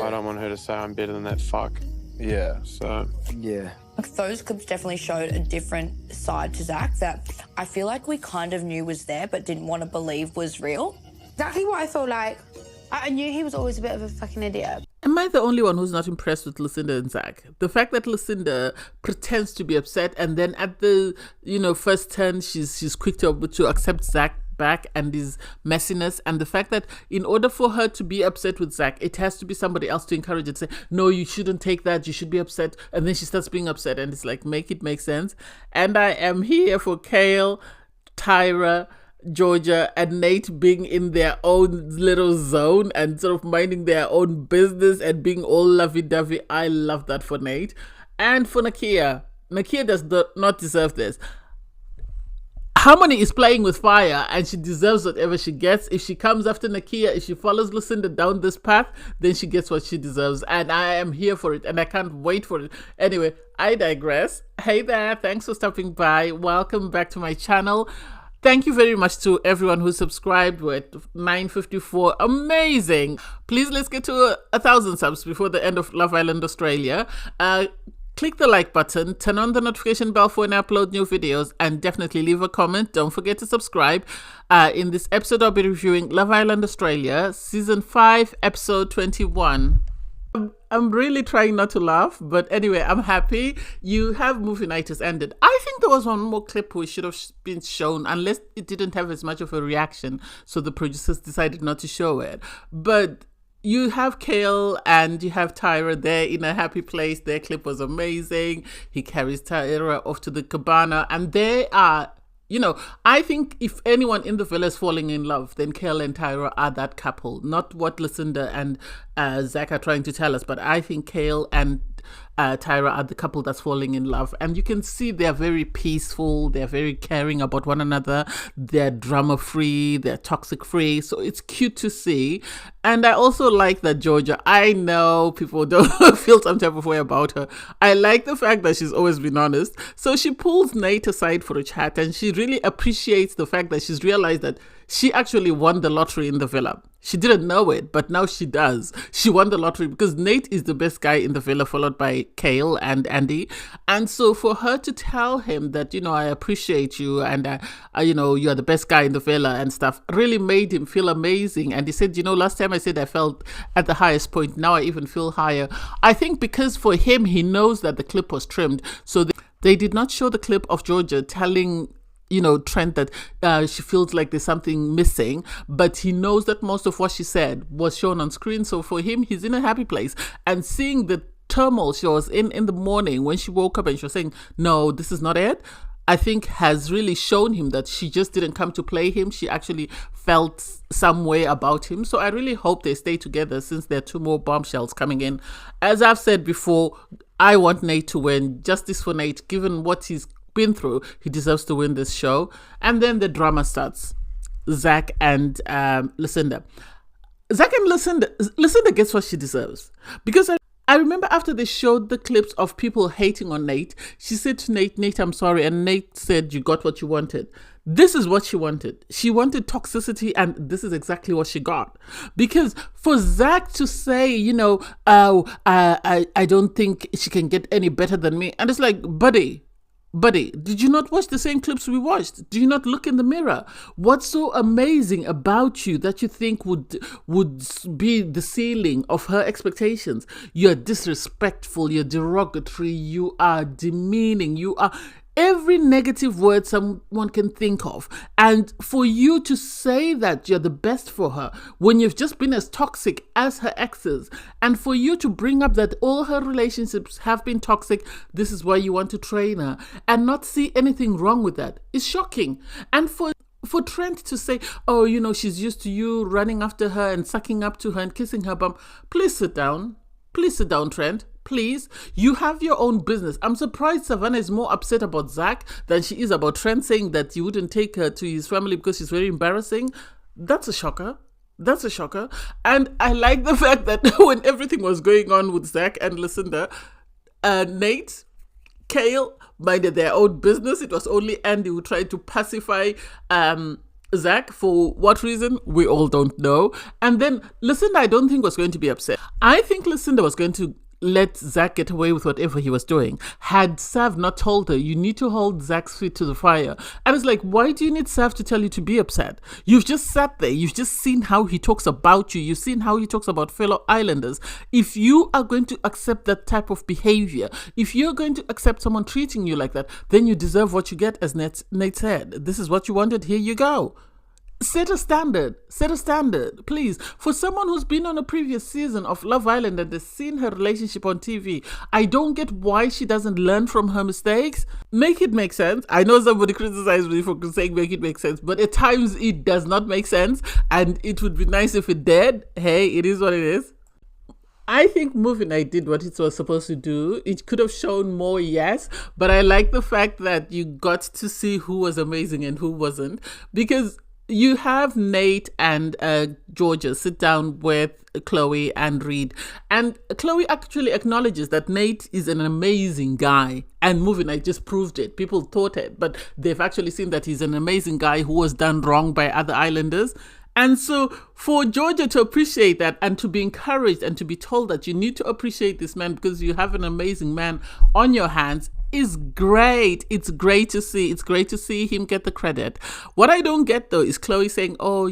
I don't want her to say I'm better than that fuck. Yeah. So Yeah. Like, those clips definitely showed a different side to Zach that I feel like we kind of knew was there but didn't want to believe was real. Exactly what I felt like. I knew he was always a bit of a fucking idiot. Am I the only one who's not impressed with Lucinda and Zach? The fact that Lucinda pretends to be upset and then at the, first turn, she's quick to accept Zach back and his messiness, and the fact that in order for her to be upset with Zach, it has to be somebody else to encourage it, say, no, you shouldn't take that, you should be upset, and then she starts being upset, and it's like, make it make sense. And I am here for Kale, Tyra, Georgia, and Nate being in their own little zone and sort of minding their own business and being all lovey-dovey. I love that for Nate. And for Nakia. Nakia does not deserve this. Harmony is playing with fire and she deserves whatever she gets. If she comes after Nakia, if she follows Lucinda down this path, then she gets what she deserves. And I am here for it and I can't wait for it. Anyway, I digress. Hey there, thanks for stopping by. Welcome back to my channel. Thank you very much to everyone who subscribed. We're at 954. Amazing. Please, let's get to 1,000 subs before the end of Love Island Australia. Click the like button, turn on the notification bell for when I upload new videos, and definitely leave a comment. Don't forget to subscribe. In this episode, I'll be reviewing Love Island Australia, Season 5, Episode 21. I'm really trying not to laugh, but anyway, I'm happy. You have movie night has ended. I think there was one more clip which should have been shown, unless it didn't have as much of a reaction, so the producers decided not to show it. But you have Kale and you have Tyra there in a happy place. Their clip was amazing. He carries Tyra off to the cabana, and they are, I think if anyone in the villa is falling in love, then Kale and Tyra are that couple. Not what Lucinda and Zach are trying to tell us, but I think Kale and Tyra are the couple that's falling in love. And you can see they're very peaceful, they're very caring about one another, they're drama free, they're toxic free, so it's cute to see. And I also like that Georgia, I know people don't feel some type of way about her. I like the fact that she's always been honest. So she pulls Nate aside for a chat and she really appreciates the fact that she's realized that she actually won the lottery in the villa. She didn't know it, but now she does. She won the lottery because Nate is the best guy in the villa, followed by Kale and Andy. And so for her to tell him that, I appreciate you and, you are the best guy in the villa and stuff, really made him feel amazing. And he said, last time I said I felt at the highest point, now I even feel higher. I think because for him, he knows that the clip was trimmed. So they did not show the clip of Georgia telling Trent that she feels like there's something missing, but he knows that most of what she said was shown on screen. So for him, he's in a happy place. And seeing the turmoil she was in the morning when she woke up and she was saying, no, this is not it, I think has really shown him that she just didn't come to play him. She actually felt some way about him. So I really hope they stay together since there are 2 more bombshells coming in. As I've said before, I want Nate to win. Justice for Nate, given what he's been through, he deserves to win this show. And then the drama starts. Zach and Lucinda. Zach and Lucinda gets what she deserves, because I remember after they showed the clips of people hating on Nate, she said to Nate, I'm sorry, and Nate said, you got what you wanted. This is what she wanted. She wanted toxicity, and this is exactly what she got. Because for Zach to say, I don't think she can get any better than me, and it's like, buddy, did you not watch the same clips we watched? Do you not look in the mirror? What's so amazing about you that you think would be the ceiling of her expectations? You're disrespectful, you're derogatory, you are demeaning, you are every negative word someone can think of. And for you to say that you're the best for her when you've just been as toxic as her exes, and for you to bring up that all her relationships have been toxic, this is why you want to train her, and not see anything wrong with that, is shocking. And for Trent to say, oh, she's used to you running after her and sucking up to her and kissing her bum. Please sit down. Please sit down, Trent. Please. You have your own business. I'm surprised Savannah is more upset about Zach than she is about Trent saying that you wouldn't take her to his family because she's very embarrassing. That's a shocker. And I like the fact that when everything was going on with Zach and Lucinda, Nate, Kale minded their own business. It was only Andy who tried to pacify Zach, for what reason, we all don't know. And then Lucinda, I don't think was going to be upset. I think Lucinda was going to let Zach get away with whatever he was doing. Had Sav not told her, you need to hold Zach's feet to the fire. And it's like, why do you need Sav to tell you to be upset? You've just sat there. You've just seen how he talks about you. You've seen how he talks about fellow islanders. If you are going to accept that type of behavior, if you're going to accept someone treating you like that, then you deserve what you get, as Nate said. This is what you wanted. Here you go. Set a standard, please. For someone who's been on a previous season of Love Island and has seen her relationship on TV, I don't get why she doesn't learn from her mistakes. Make it make sense. I know somebody criticized me for saying make it make sense, but at times it does not make sense, and it would be nice if it did. Hey, it is what it is. I think Movie Night did what it was supposed to do. It could have shown more, yes, but I like the fact that you got to see who was amazing and who wasn't, because you have Nate and Georgia sit down with Chloe and Reed. And Chloe actually acknowledges that Nate is an amazing guy. And Movie Night just proved it. People thought it, but they've actually seen that he's an amazing guy who was done wrong by other islanders. And so for Georgia to appreciate that and to be encouraged and to be told that you need to appreciate this man because you have an amazing man on your hands is great. It's great to see. It's great to see him get the credit. What I don't get though is Chloe saying, oh,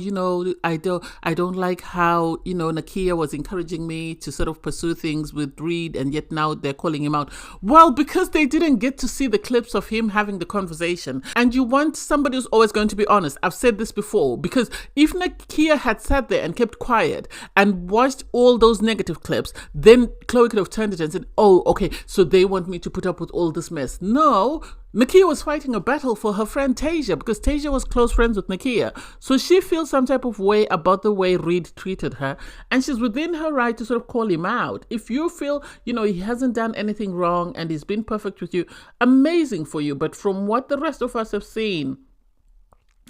I don't like how, Nakia was encouraging me to sort of pursue things with Reed, and yet now they're calling him out. Well, because they didn't get to see the clips of him having the conversation. And you want somebody who's always going to be honest. I've said this before, because if Nakia had sat there and kept quiet and watched all those negative clips, then Chloe could have turned it and said, oh, okay, so they want me to put up with all this mess. No, Nakia was fighting a battle for her friend Tasia, because Tasia was close friends with Nakia. So she feels some type of way about the way Reed treated her, and she's within her right to sort of call him out. If you feel, he hasn't done anything wrong and he's been perfect with you, amazing for you. But from what the rest of us have seen,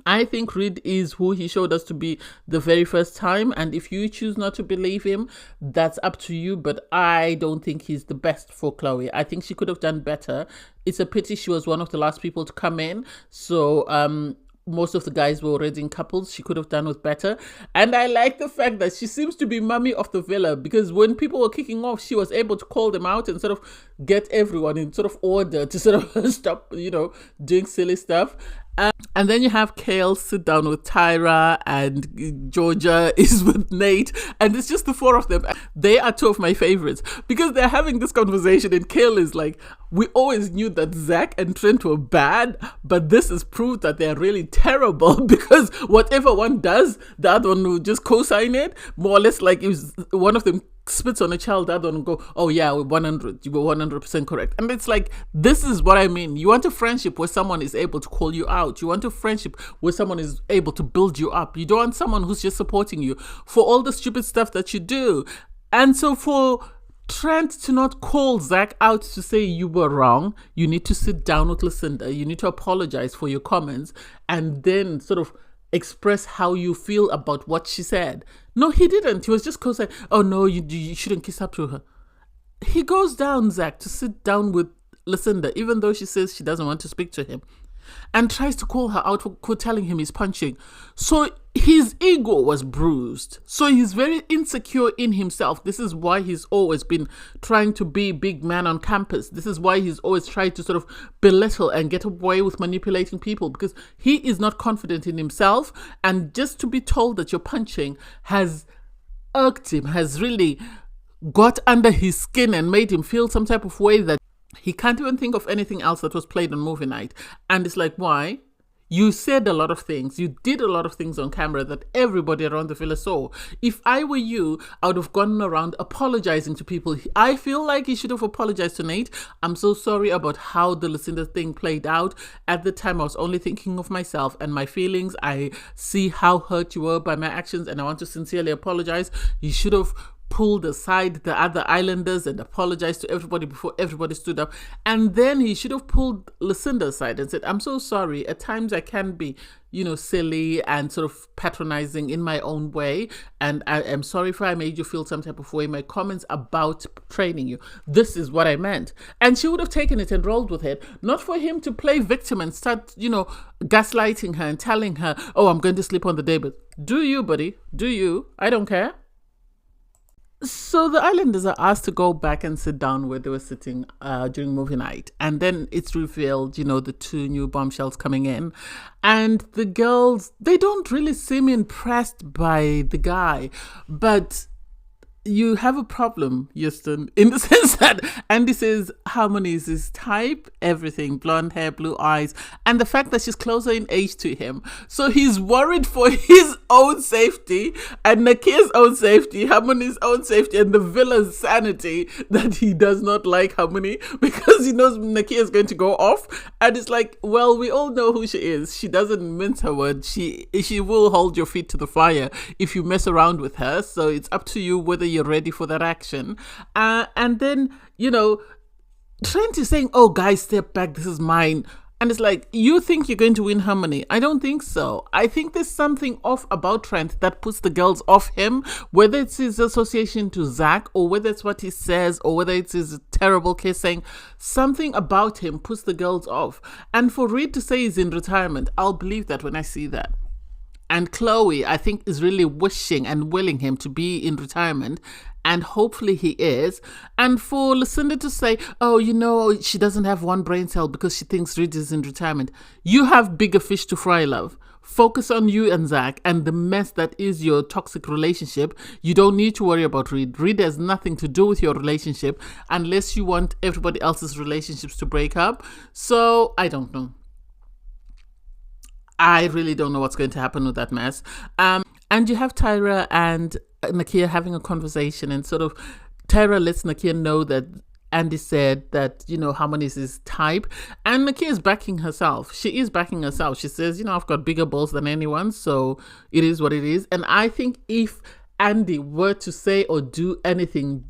I think Reed is who he showed us to be the very first time. And if you choose not to believe him, that's up to you. But I don't think he's the best for Chloe. I think she could have done better. It's a pity she was one of the last people to come in. So, most of the guys were already in couples. She could have done with better. And I like the fact that she seems to be mummy of the villa, because when people were kicking off, she was able to call them out and sort of get everyone in sort of order to sort of stop, doing silly stuff. And then you have Kale sit down with Tyra, and Georgia is with Nate, and it's just the four of them. They are two of my favorites because they're having this conversation, and Kale is like, we always knew that Zach and Trent were bad, but this is proof that they're really terrible, because whatever one does, the other one will just co-sign it, more or less. Like if one of them spits on a child, the other one will go, oh yeah, we're 100, you were 100% correct. And it's like, this is what I mean. You want a friendship where someone is able to call you out. You want a friendship where someone is able to build you up. You don't want someone who's just supporting you for all the stupid stuff that you do. And so for Trent to not call Zach out to say you were wrong, you need to sit down with Lucinda, you need to apologize for your comments, and then sort of express how you feel about what she said. No, he didn't. He was just saying, oh no, you shouldn't kiss up to her. He goes down, Zach, to sit down with Lucinda, even though she says she doesn't want to speak to him, and tries to call her out for telling him he's punching. So his ego was bruised. So he's very insecure in himself. This is why he's always been trying to be big man on campus. This is why he's always tried to sort of belittle and get away with manipulating people, because he is not confident in himself. And just to be told that you're punching has irked him, has really got under his skin and made him feel some type of way that he can't even think of anything else that was played on Movie Night. And it's like, why? You said a lot of things. You did a lot of things on camera that everybody around the villa saw. If I were you, I would have gone around apologizing to people. I feel like he should have apologized to Nate. I'm so sorry about how the Lucinda thing played out. At the time, I was only thinking of myself and my feelings. I see how hurt you were by my actions, and I want to sincerely apologize. You should have pulled aside the other islanders and apologized to everybody before everybody stood up. And then he should have pulled Lucinda aside and said, I'm so sorry. At times I can be, silly and sort of patronizing in my own way. And I am sorry if I made you feel some type of way. My comments about training you, this is what I meant. And she would have taken it and rolled with it, not for him to play victim and start, gaslighting her and telling her, oh, I'm going to sleep on the day. But do you, buddy? Do you? I don't care. So the islanders are asked to go back and sit down where they were sitting during movie night. And then it's revealed, the two new bombshells coming in. And the girls, they don't really seem impressed by the guy. But you have a problem, Houston, in the sense that Andy says Harmony is his type, everything, blonde hair, blue eyes, and the fact that she's closer in age to him. So he's worried for his own safety and Nakia's own safety, Harmony's own safety, and the villain's sanity that he does not like Harmony because he knows Nakia is going to go off. And it's like, well, we all know who she is. She doesn't mince her words. She will hold your feet to the fire if you mess around with her. So it's up to you whether you're ready for that action. And then, Trent is saying, oh, guys, step back. This is mine. And it's like, you think you're going to win Harmony? I don't think so. I think there's something off about Trent that puts the girls off him, whether it's his association to Zach or whether it's what he says or whether it's his terrible kissing. Something about him puts the girls off. And for Reed to say he's in retirement, I'll believe that when I see that. And Chloe, I think, is really wishing and willing him to be in retirement. And hopefully he is. And for Lucinda to say, oh, she doesn't have one brain cell because she thinks Reed is in retirement. You have bigger fish to fry, love. Focus on you and Zach and the mess that is your toxic relationship. You don't need to worry about Reed. Reed has nothing to do with your relationship unless you want everybody else's relationships to break up. So I don't know. I really don't know what's going to happen with that mess. And you have Tyra and Nakia having a conversation, and sort of Tyra lets Nakia know that Andy said that, Harmony is his type. And Nakia is backing herself. She is backing herself. She says, I've got bigger balls than anyone, so it is what it is. And I think if Andy were to say or do anything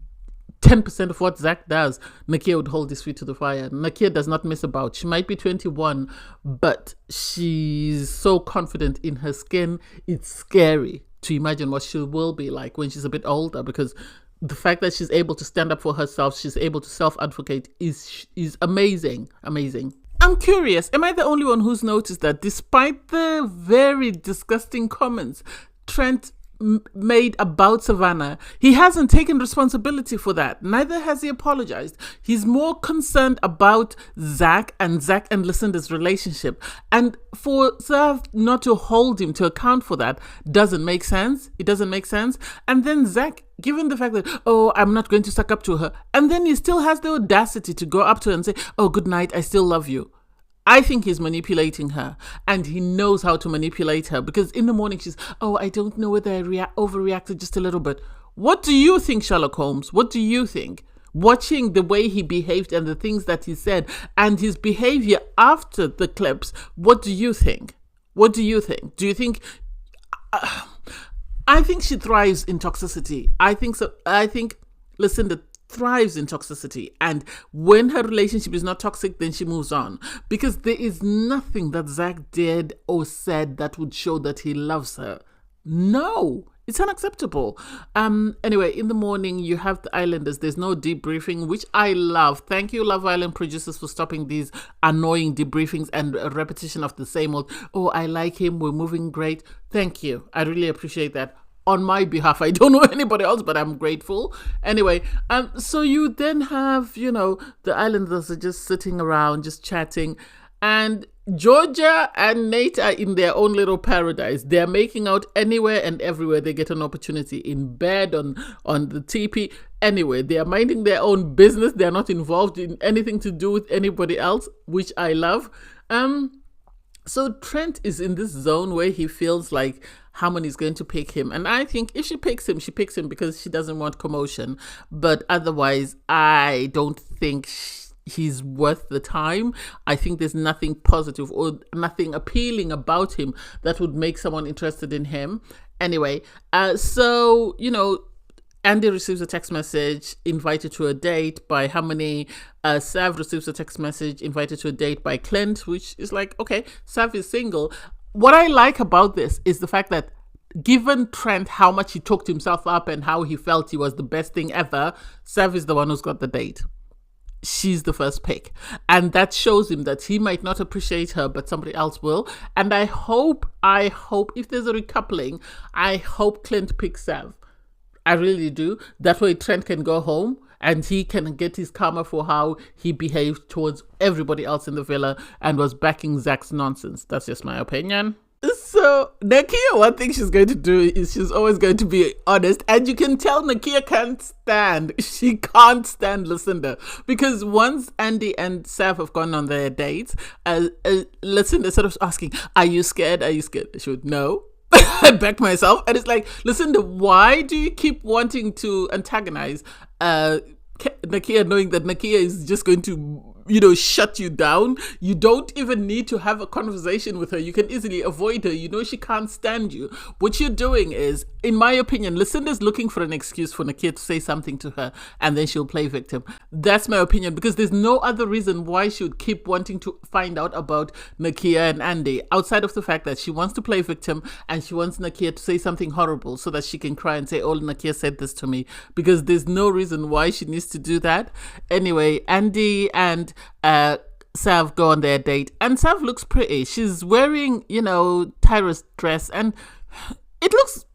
10% of what Zach does, Nakia would hold his feet to the fire. Nakia does not miss about. She might be 21, but she's so confident in her skin. It's scary to imagine what she will be like when she's a bit older, because the fact that she's able to stand up for herself, she's able to self-advocate is amazing. Amazing. I'm curious, am I the only one who's noticed that despite the very disgusting comments Trent made about Savannah, he hasn't taken responsibility for that. Neither has he apologized. He's more concerned about Zach and Lucinda's relationship. And for Sav not to hold him to account for that doesn't make sense. It doesn't make sense. And then Zach, given the fact that, oh, I'm not going to suck up to her, and then he still has the audacity to go up to her and say, oh, good night, I still love you. I think he's manipulating her, and he knows how to manipulate her, because in the morning she's, oh, I don't know whether I overreacted just a little bit. What do you think, Sherlock Holmes? What do you think? Watching the way he behaved and the things that he said and his behavior after the clips, what do you think? What do you think? Do you think... I think she thrives in toxicity. I think so. I think Lucinda thrives in toxicity, and when her relationship is not toxic, then she moves on, because there is nothing that Zach did or said that would show that he loves her. No, it's unacceptable. Anyway, in the morning you have the Islanders. There's no debriefing, which I love. Thank you, Love Island producers, for stopping these annoying debriefings and a repetition of the same old, oh, I like him, we're moving great. Thank you, I really appreciate that. On my behalf, I don't know anybody else, but I'm grateful. Anyway, so you then have, the Islanders are just sitting around, just chatting, and Georgia and Nate are in their own little paradise. They're making out anywhere and everywhere they get an opportunity, in bed, on the teepee, anyway. They are minding their own business. They're not involved in anything to do with anybody else, which I love. So Trent is in this zone where he feels like Harmony is going to pick him. And I think if she picks him because she doesn't want commotion. But otherwise, I don't think he's worth the time. I think there's nothing positive or nothing appealing about him that would make someone interested in him. Anyway, so, Andy receives a text message invited to a date by Harmony. Sav receives a text message invited to a date by Clint, which is like, okay, Sav is single. What I like about this is the fact that given Trent how much he talked himself up and how he felt he was the best thing ever, Sav is the one who's got the date. She's the first pick. And that shows him that he might not appreciate her, but somebody else will. And I hope if there's a recoupling, I hope Clint picks Sav. I really do. That way Trent can go home and he can get his karma for how he behaved towards everybody else in the villa and was backing Zach's nonsense. That's just my opinion. So Nakia, one thing she's going to do is she's always going to be honest, and you can tell Nakia she can't stand Lucinda, because once Andy and Sav have gone on their dates, Lucinda sort of asking, are you scared? She would, no. I backed myself, and it's like, Lucinda, why do you keep wanting to antagonize Nakia, knowing that Nakia is just going to, shut you down? You don't even need to have a conversation with her. You can easily avoid her. You know she can't stand you. What you're doing is, in my opinion, Lucinda's looking for an excuse for Nakia to say something to her, and then she'll play victim. That's my opinion, because there's no other reason why she would keep wanting to find out about Nakia and Andy, outside of the fact that she wants to play victim and she wants Nakia to say something horrible so that she can cry and say, oh, Nakia said this to me, because there's no reason why she needs to do that. Anyway, Andy and Sav go on their date, and Sav looks pretty. She's wearing, Tyra's dress, and it looks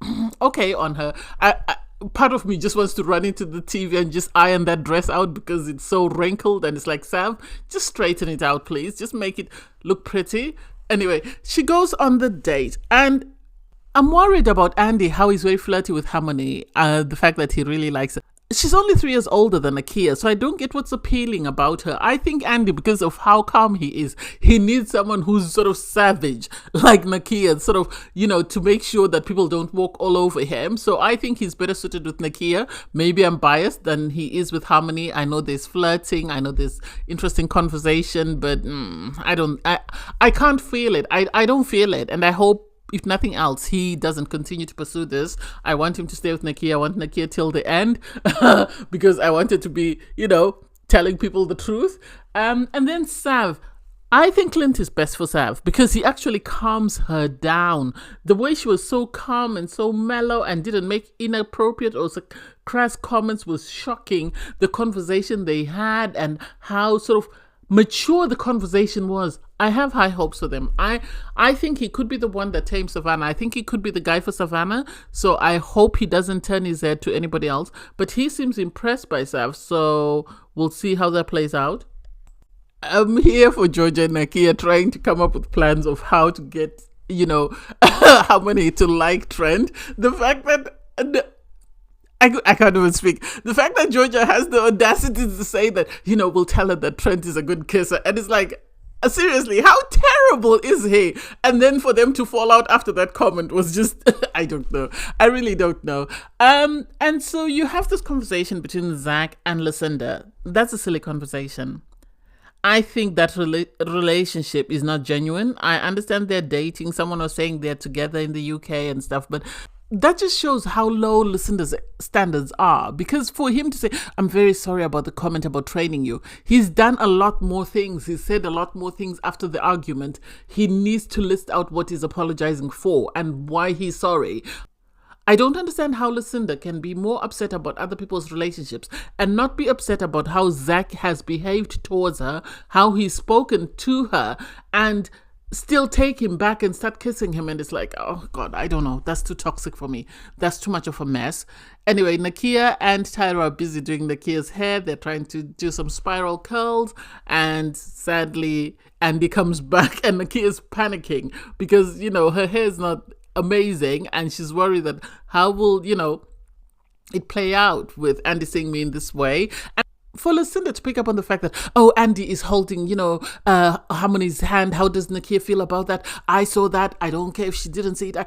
okay on her. Part of me just wants to run into the TV and just iron that dress out because it's so wrinkled, and it's like, Sav, just straighten it out, please. Just make it look pretty. Anyway, she goes on the date, and I'm worried about Andy, how he's very flirty with Harmony, the fact that he really likes her. She's only 3 years older than Nakia, so I don't get what's appealing about her. I think Andy, because of how calm he is, he needs someone who's sort of savage, like Nakia, sort of, to make sure that people don't walk all over him. So I think he's better suited with Nakia. Maybe I'm biased than he is with Harmony. I know there's flirting, I know there's interesting conversation, but I can't feel it. I don't feel it, and I hope, if nothing else, he doesn't continue to pursue this. I want him to stay with Nakia. I want Nakia till the end because I wanted to be, telling people the truth. And then Sav. I think Clint is best for Sav because he actually calms her down. The way she was so calm and so mellow and didn't make inappropriate or crass comments was shocking. The conversation they had and how sort of mature the conversation was. I have high hopes for them. I think he could be the one that tames Savannah. I think he could be the guy for Savannah. So I hope he doesn't turn his head to anybody else. But he seems impressed by Sav. So we'll see how that plays out. I'm here for Georgia and Nakia trying to come up with plans of how to get, Harmony to like Trent. The fact that... I can't even speak. The fact that Georgia has the audacity to say that, we'll tell her that Trent is a good kisser. And it's like, seriously, how terrible is he? And then for them to fall out after that comment was just, I don't know. I really don't know. And so you have this conversation between Zach and Lucinda. That's a silly conversation. I think that relationship is not genuine. I understand they're dating. Someone was saying they're together in the UK and stuff, but that just shows how low Lucinda's standards are. Because for him to say, I'm very sorry about the comment about training you, he's done a lot more things. He's said a lot more things after the argument. He needs to list out what he's apologizing for and why he's sorry. I don't understand how Lucinda can be more upset about other people's relationships and not be upset about how Zach has behaved towards her, how he's spoken to her, and still take him back and start kissing him. And it's like, oh God, I don't know. That's too toxic for me. That's too much of a mess. Anyway, Nakia and Tyra are busy doing Nakia's hair. They're trying to do some spiral curls. And sadly, Andy comes back and Nakia's panicking because, her hair is not amazing. And she's worried that how will, it play out with Andy seeing me in this way. And for Lucinda to pick up on the fact that, oh, Andy is holding, Harmony's hand. How does Nakia feel about that? I saw that. I don't care if she didn't see it.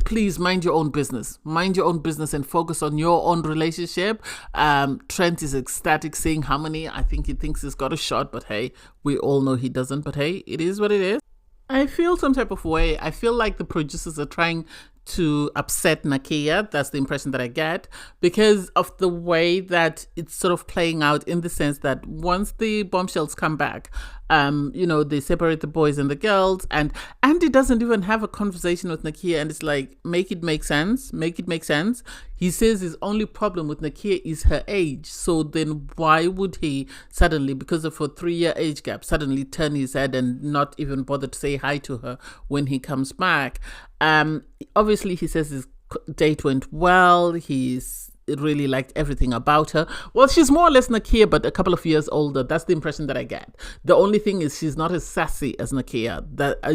Please mind your own business. Mind your own business and focus on your own relationship. Trent is ecstatic seeing Harmony. I think he thinks he's got a shot, but hey, we all know he doesn't. But hey, it is what it is. I feel some type of way. I feel like the producers are trying to upset Nakia. That's the impression that I get because of the way that it's sort of playing out, in the sense that once the bombshells come back, they separate the boys and the girls, and Andy doesn't even have a conversation with Nakia, and it's like, make it make sense. He says his only problem with Nakia is her age. So then why would he suddenly, because of a 3-year age gap, suddenly turn his head and not even bother to say hi to her when he comes back? Obviously, he says his date went well. He's really liked everything about her. Well, she's more or less Nakia, but a couple of years older. That's the impression that I get. The only thing is she's not as sassy as Nakia.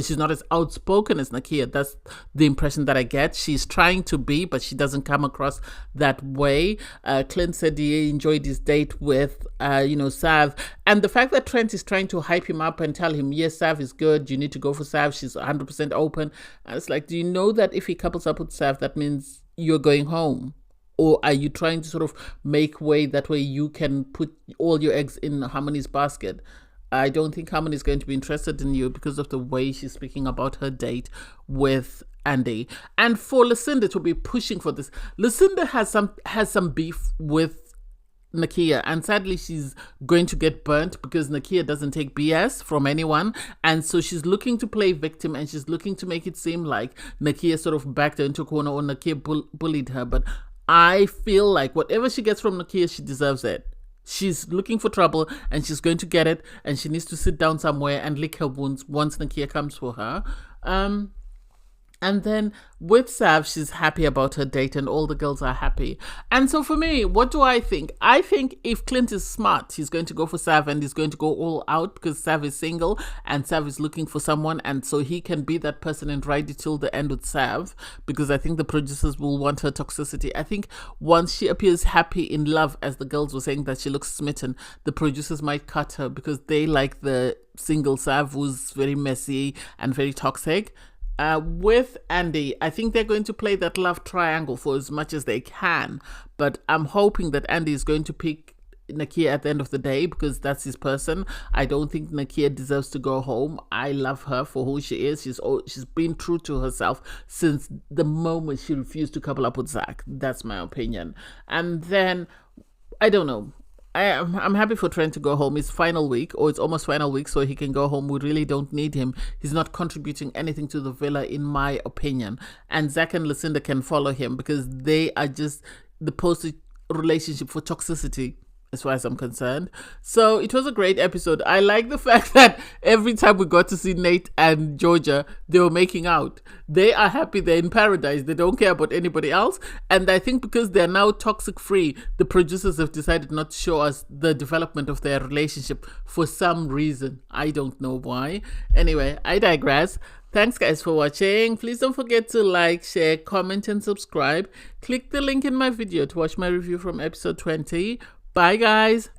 She's not as outspoken as Nakia. That's the impression that I get. She's trying to be, but she doesn't come across that way. Clint said he enjoyed his date with, Sav. And the fact that Trent is trying to hype him up and tell him, yes, Sav is good. You need to go for Sav. She's 100% open. And it's like, do you know that if he couples up with Sav, that means you're going home? Or are you trying to sort of make way that way you can put all your eggs in Harmony's basket? I don't think Harmony is going to be interested in you because of the way she's speaking about her date with Andy. And for Lucinda to be pushing for this, Lucinda has some beef with Nakia, and sadly she's going to get burnt because Nakia doesn't take BS from anyone, and so she's looking to play victim, and she's looking to make it seem like Nakia sort of backed her into a corner, or Nakia bullied her. But I feel like whatever she gets from Nakia, she deserves it. She's looking for trouble and she's going to get it, and she needs to sit down somewhere and lick her wounds once Nakia comes for her. And then with Sav, she's happy about her date and all the girls are happy. And so for me, what do I think? I think if Clint is smart, he's going to go for Sav and he's going to go all out because Sav is single and Sav is looking for someone. And so he can be that person and ride it till the end with Sav, because I think the producers will want her toxicity. I think once she appears happy in love, as the girls were saying that she looks smitten, the producers might cut her because they like the single Sav who's very messy and very toxic. With Andy, I think they're going to play that love triangle for as much as they can, but I'm hoping that Andy is going to pick Nakia at the end of the day because that's his person. I don't think Nakia deserves to go home. I love her for who she is. She's been true to herself since the moment she refused to couple up with Zach. That's my opinion. And then, I don't know. I'm happy for Trent to go home. It's final week, or it's almost final week, so he can go home. We really don't need him. He's not contributing anything to the villa, in my opinion. And Zach and Lucinda can follow him because they are just the poster relationship for toxicity, as far as I'm concerned. So it was a great episode. I like the fact that every time we got to see Nate and Georgia, they were making out. They are happy. They're in paradise. They don't care about anybody else. And I think because they're now toxic free, the producers have decided not to show us the development of their relationship for some reason. I don't know why. Anyway, I digress. Thanks guys for watching. Please don't forget to like, share, comment and subscribe. Click the link in my video to watch my review from episode 20. Bye guys.